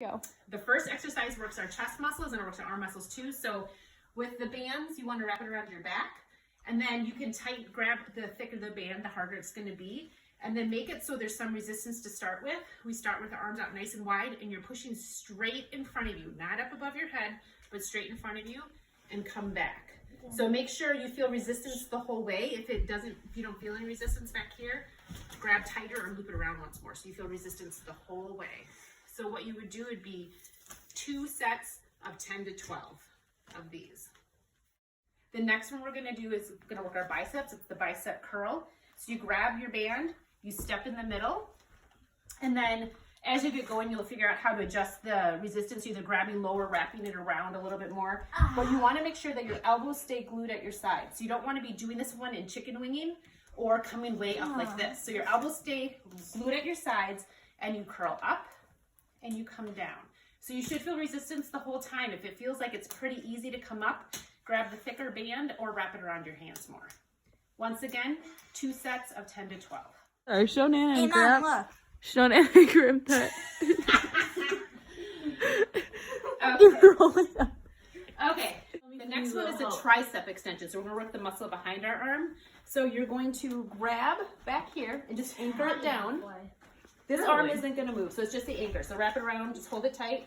Go. The first exercise works our chest muscles and it works our arm muscles too. So with the bands, you want to wrap it around your back, and then you can grab the thicker the band, the harder it's going to be, and then make it so there's some resistance to start with. We start with the arms out nice and wide, and you're pushing straight in front of you, not up above your head, but straight in front of you, and come back. So make sure you feel resistance the whole way. If you don't feel any resistance back here, grab tighter or loop it around once more so you feel resistance the whole way. So what you would do would be 2 sets of 10 to 12 of these. The next one we're going to do is going to work our biceps. It's the bicep curl. So you grab your band, you step in the middle, and then as you get going, you'll figure out how to adjust the resistance, either grabbing lower, wrapping it around a little bit more. But you want to make sure that your elbows stay glued at your sides. So you don't want to be doing this one in chicken winging or coming way up like this. So your elbows stay glued at your sides, and you curl up and you come down. So you should feel resistance the whole time. If it feels like it's pretty easy to come up, grab the thicker band or wrap it around your hands more. Once again, 2 sets of 10 to 12. All right, show Nana and Mom, Gramp. look. Show Nana and Gramp that. Roll it up. Okay, the next one is a tricep extension. So we're gonna work the muscle behind our arm. So you're going to grab back here and just anchor it down. This arm isn't gonna move, so it's just the anchor. So wrap it around, just hold it tight.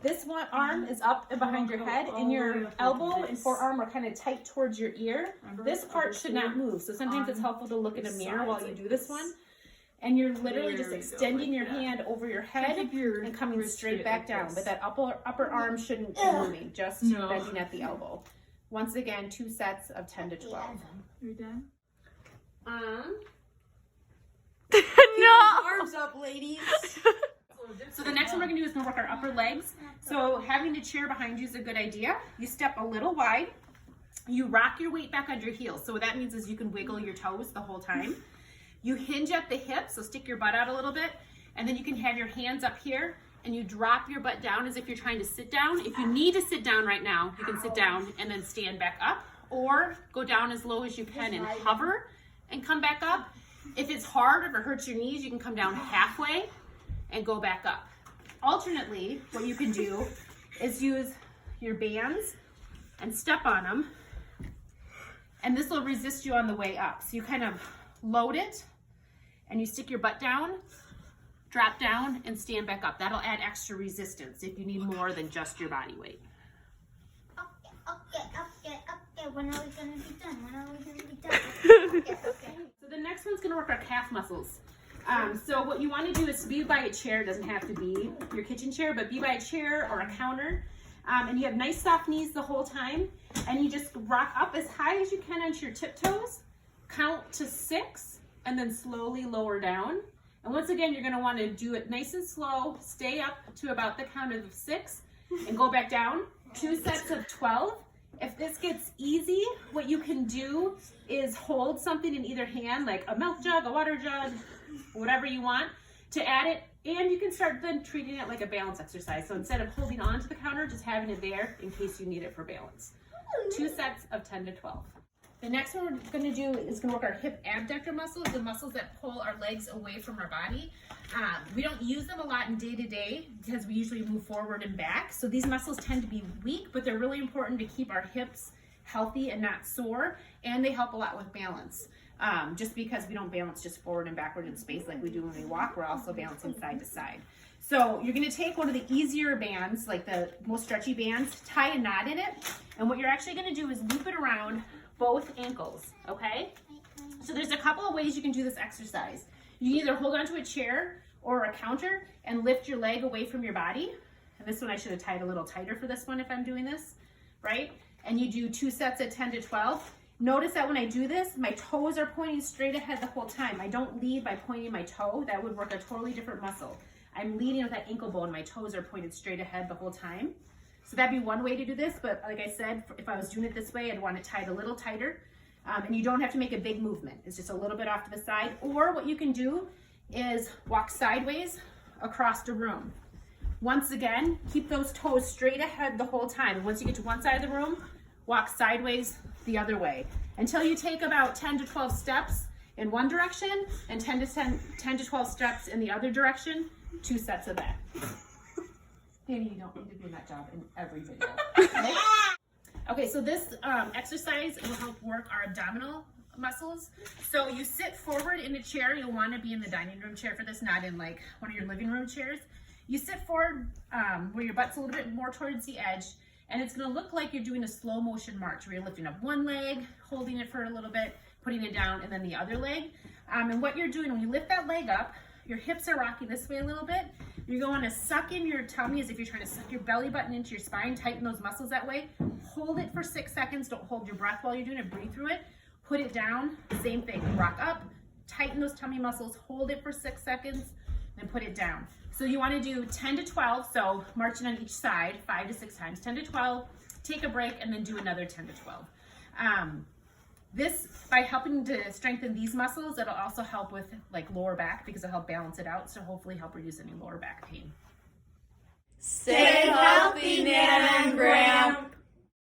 This one arm is up and behind your head, and your elbow and forearm are kind of tight towards your ear. This part should not move. So sometimes it's helpful to look in a mirror while you do this one. And you're literally just extending your hand over your head and coming straight back down. But that upper arm shouldn't be moving, just bending at the elbow. Once again, 2 sets of 10 to 12. You're done? No! Arms up, ladies. So the next one we're gonna do is gonna work our upper legs. So having the chair behind you is a good idea. You step a little wide. You rock your weight back under your heels. So what that means is you can wiggle your toes the whole time. You hinge at the hips, so stick your butt out a little bit, and then you can have your hands up here and you drop your butt down as if you're trying to sit down. If you need to sit down right now, you can sit down and then stand back up, or go down as low as you can and hover and come back up. If it's hard or if it hurts your knees, you can come down halfway and go back up. Alternately, what you can do is use your bands and step on them, and this will resist you on the way up. So you kind of load it and you stick your butt down, drop down, and stand back up. That'll add extra resistance if you need more than just your body weight. Okay. When are we gonna be done? Okay. So the next one's gonna work our calf muscles. So what you want to do is be by a chair. It doesn't have to be your kitchen chair, but be by a chair or a counter. And you have nice soft knees the whole time. And you just rock up as high as you can onto your tiptoes. Count to 6 and then slowly lower down. And once again, you're going to want to do it nice and slow. Stay up to about the count of 6 and go back down. 2 sets of 12. If this gets easy, what you can do is hold something in either hand, like a milk jug, a water jug, whatever you want, to add it. And you can start then treating it like a balance exercise. So instead of holding on to the counter, just having it there in case you need it for balance. 2 sets of 10 to 12. The next one we're going to do is going to work our hip abductor muscles, the muscles that pull our legs away from our body. We don't use them a lot in day-to-day because we usually move forward and back. So these muscles tend to be weak, but they're really important to keep our hips healthy and not sore, and they help a lot with balance. Just because we don't balance just forward and backward in space like we do when we walk, we're also balancing side to side. So you're going to take one of the easier bands, like the most stretchy bands, tie a knot in it, and what you're actually going to do is loop it around both ankles, okay? So there's a couple of ways you can do this exercise. You can either hold onto a chair or a counter and lift your leg away from your body. And this one I should have tied a little tighter for this one if I'm doing this, right? And you do 2 sets at 10 to 12. Notice that when I do this, my toes are pointing straight ahead the whole time. I don't lead by pointing my toe. That would work a totally different muscle. I'm leading with that ankle bone. My toes are pointed straight ahead the whole time. So that'd be one way to do this, but like I said, if I was doing it this way, I'd want it tied a little tighter. And you don't have to make a big movement. It's just a little bit off to the side. Or what you can do is walk sideways across the room. Once again, keep those toes straight ahead the whole time. Once you get to one side of the room, walk sideways the other way until you take about 10 to 12 steps in one direction and 10 to 12 steps in the other direction. 2 sets of that. Danny, you don't need to do that job in every video. Okay, so this exercise will help work our abdominal muscles. So you sit forward in a chair. You'll want to be in the dining room chair for this, not in like one of your living room chairs. You sit forward where your butt's a little bit more towards the edge, and it's going to look like you're doing a slow motion march where you're lifting up one leg, holding it for a little bit, putting it down, and then the other leg. And what you're doing when you lift that leg up, your hips are rocking this way a little bit. You're going to suck in your tummy as if you're trying to suck your belly button into your spine, tighten those muscles that way. Hold it for 6 seconds. Don't hold your breath while you're doing it. Breathe through it. Put it down. Same thing. Rock up, tighten those tummy muscles, hold it for 6 seconds, then put it down. So you want to do 10 to 12, so marching on each side 5 to 6 times, 10 to 12, take a break, and then do another 10 to 12. This, by helping to strengthen these muscles, it'll also help with like lower back because it'll help balance it out, so hopefully help reduce any lower back pain. 6,